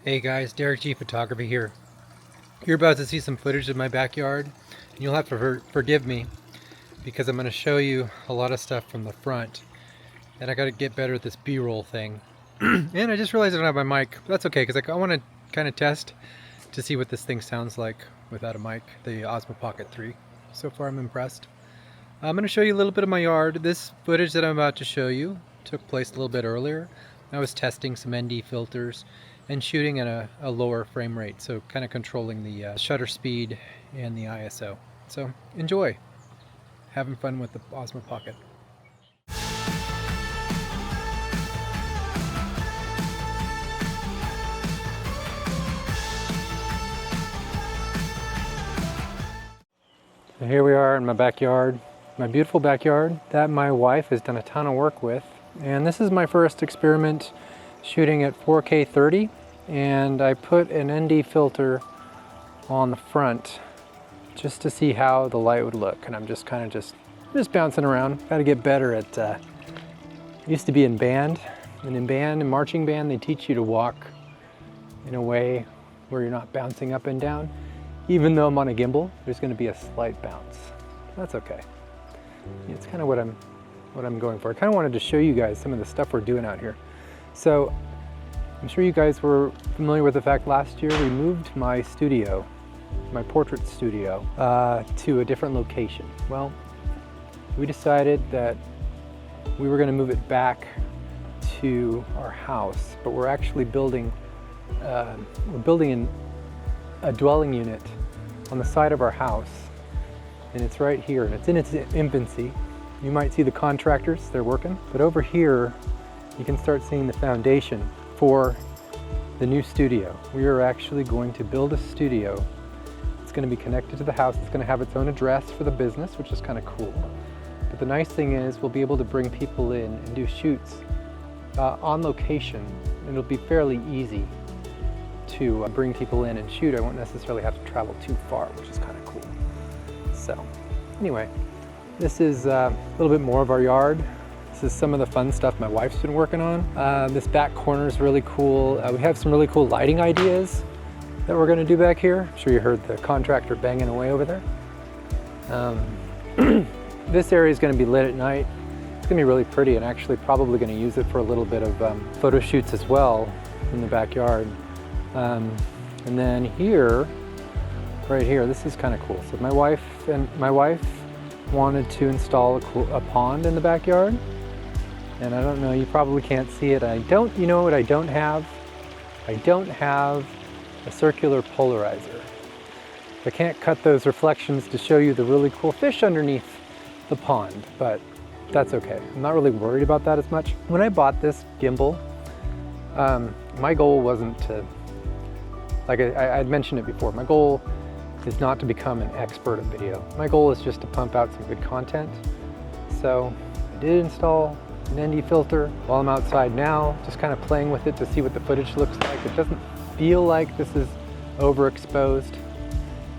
Hey guys, Derek G Photography here. You're about to see some footage of my backyard, and you'll have to forgive me because I'm going to show you a lot of stuff from the front, and I got to get better at this B-roll thing. And I just realized I don't have my mic. That's okay, because I want to kind of test to see what this thing sounds like without a mic, the Osmo Pocket 3. So far I'm impressed. I'm going to show you a little bit of my yard. This footage that I'm about to show you took place a little bit earlier. I was testing some ND filters and shooting at a lower frame rate, so kind of controlling the shutter speed and the ISO. So enjoy. Having fun with the Osmo Pocket. So here we are in my backyard, my beautiful backyard that my wife has done a ton of work with. And this is my first experiment shooting at 4K 30, and I put an ND filter on the front just to see how the light would look. And I'm just kind of just bouncing around. Got to get better at, used to be in band, and in marching band, they teach you to walk in a way where you're not bouncing up and down. Even though I'm on a gimbal, there's going to be a slight bounce. That's okay. It's kind of what I'm going for. I kind of wanted to show you guys some of the stuff we're doing out here. So I'm sure you guys were familiar with the fact last year we moved my studio, my portrait studio, to a different location. Well, we decided that we were going to move it back to our house, but we're actually building a dwelling unit on the side of our house, and it's right here, and it's in its infancy. You might see the contractors, they're working, but over here you can start seeing the foundation for the new studio. We are actually going to build a studio. It's going to be connected to the house. It's going to have its own address for the business, which is kind of cool. But the nice thing is we'll be able to bring people in and do shoots on location. It'll be fairly easy to bring people in and shoot. I won't necessarily have to travel too far, which is kind of cool. So anyway, this is a little bit more of our yard. This is some of the fun stuff my wife's been working on. This back corner is really cool. We have some really cool lighting ideas that we're going to do back here. I'm sure you heard the contractor banging away over there. This area is going to be lit at night. It's going to be really pretty, and actually probably going to use it for a little bit of photo shoots as well in the backyard. And then here, right here, this is kind of cool. So my wife wanted to install a pond in the backyard, and I don't know, you probably can't see it. You know what I don't have? I don't have a circular polarizer. I can't cut those reflections to show you the really cool fish underneath the pond, but that's okay. I'm not really worried about that as much. When I bought this gimbal, my goal wasn't to, like I'd mentioned it before, my goal is not to become an expert at video. My goal is just to pump out some good content. So I did install an ND filter while I'm outside now, just kind of playing with it to see what the footage looks like. It doesn't feel like this is overexposed.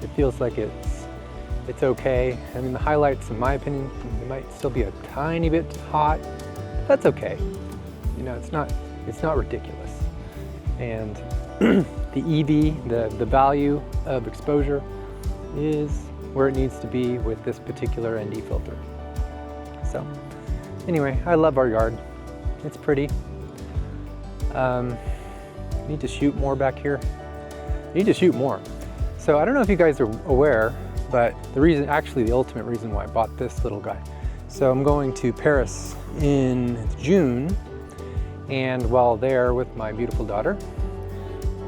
It feels like it's okay. I mean, the highlights, in my opinion, they might still be a tiny bit hot. That's okay. You know, it's not ridiculous. And the EV, the value of exposure, is where it needs to be with this particular ND filter. So anyway, I love our yard. It's pretty. Need to shoot more back here. Need to shoot more. So I don't know if you guys are aware, but the ultimate reason why I bought this little guy. So I'm going to Paris in June, and while there with my beautiful daughter,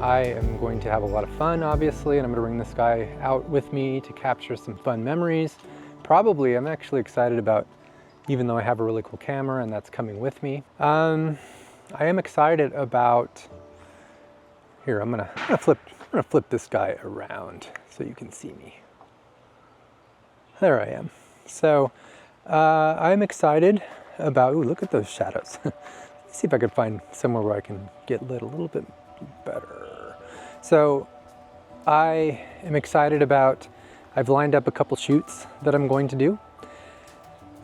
I am going to have a lot of fun, obviously, and I'm going to bring this guy out with me to capture some fun memories. Probably, I'm actually excited about, even though I have a really cool camera and that's coming with me. I am excited about, here, I'm gonna flip this guy around so you can see me. There I am. So I'm excited about, ooh, look at those shadows. Let's see if I can find somewhere where I can get lit a little bit better. So I am excited about, I've lined up a couple shoots that I'm going to do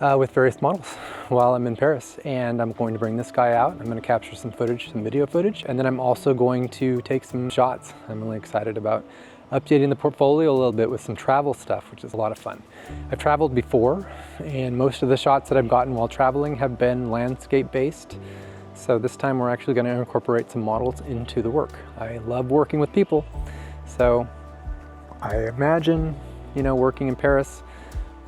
with various models. while I'm in Paris, and I'm going to bring this guy out. I'm going to capture some footage, some video footage, and then I'm also going to take some shots. I'm really excited about updating the portfolio a little bit with some travel stuff, which is a lot of fun. I've traveled before, and most of the shots that I've gotten while traveling have been landscape based. So this time we're actually going to incorporate some models into the work. I love working with people, so I imagine, you know, working in Paris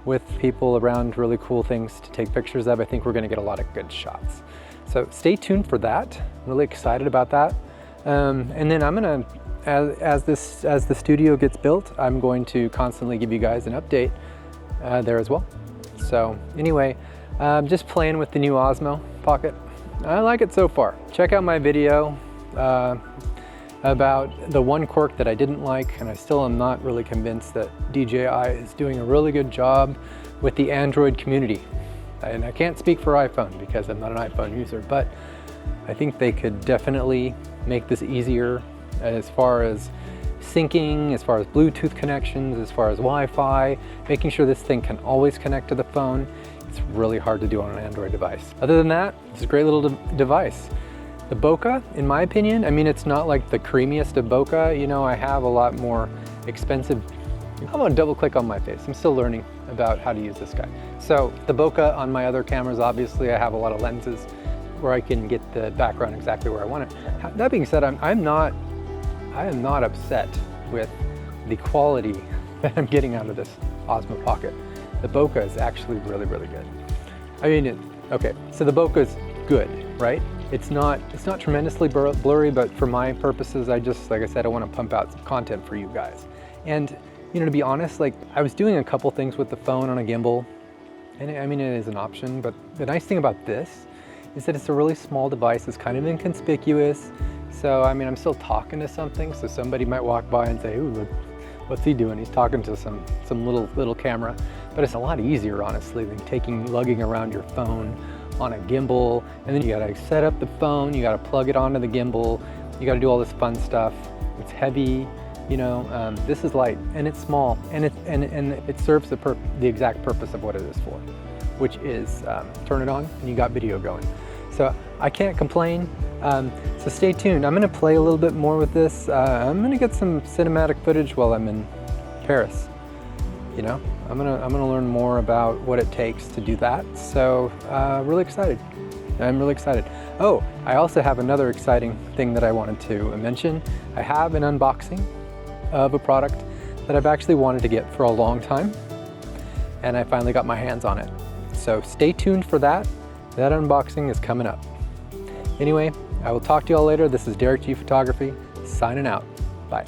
with people around really cool things to take pictures of. I think we're going to get a lot of good shots. So stay tuned for that. I'm really excited about that. And then I'm going to, as the studio gets built, I'm going to constantly give you guys an update there as well. So anyway, just playing with the new Osmo Pocket. I like it so far. Check out my video about the one quirk that I didn't like, and I still am not really convinced that DJI is doing a really good job with the Android community. And I can't speak for iPhone because I'm not an iPhone user, but I think they could definitely make this easier as far as syncing, as far as Bluetooth connections, as far as Wi-Fi, making sure this thing can always connect to the phone. It's really hard to do on an Android device. Other than that, it's a great little device. The bokeh, in my opinion, I mean, it's not like the creamiest of bokeh. You know, I have a lot more expensive. I'm gonna double click on my face. I'm still learning about how to use this guy. So the bokeh on my other cameras, obviously I have a lot of lenses where I can get the background exactly where I want it. That being said, I am not upset with the quality that I'm getting out of this Osmo Pocket. The bokeh is actually really, really good. I mean, okay, so the bokeh is good, right? It's not tremendously blurry, but for my purposes, like I said, I want to pump out some content for you guys. And, you know, to be honest, like I was doing a couple things with the phone on a gimbal, and I mean, it is an option, but the nice thing about this is that it's a really small device. It's kind of inconspicuous. So, I mean, I'm still talking to something, so somebody might walk by and say, ooh, look, what's he doing? He's talking to some little camera. But it's a lot easier, honestly, than lugging around your phone on a gimbal, and then you gotta set up the phone, you gotta plug it onto the gimbal, you gotta do all this fun stuff. It's heavy, you know. This is light, and it's small, and it serves the exact purpose of what it is for, which is turn it on, and you got video going. So I can't complain. So stay tuned. I'm gonna play a little bit more with this. I'm gonna get some cinematic footage while I'm in Paris. You know, I'm gonna learn more about what it takes to do that. So really excited. I'm really excited. Oh, I also have another exciting thing that I wanted to mention. I have an unboxing of a product that I've actually wanted to get for a long time, and I finally got my hands on it. So stay tuned for that. That unboxing is coming up. Anyway, I will talk to you all later. This is Derek G Photography, signing out. Bye.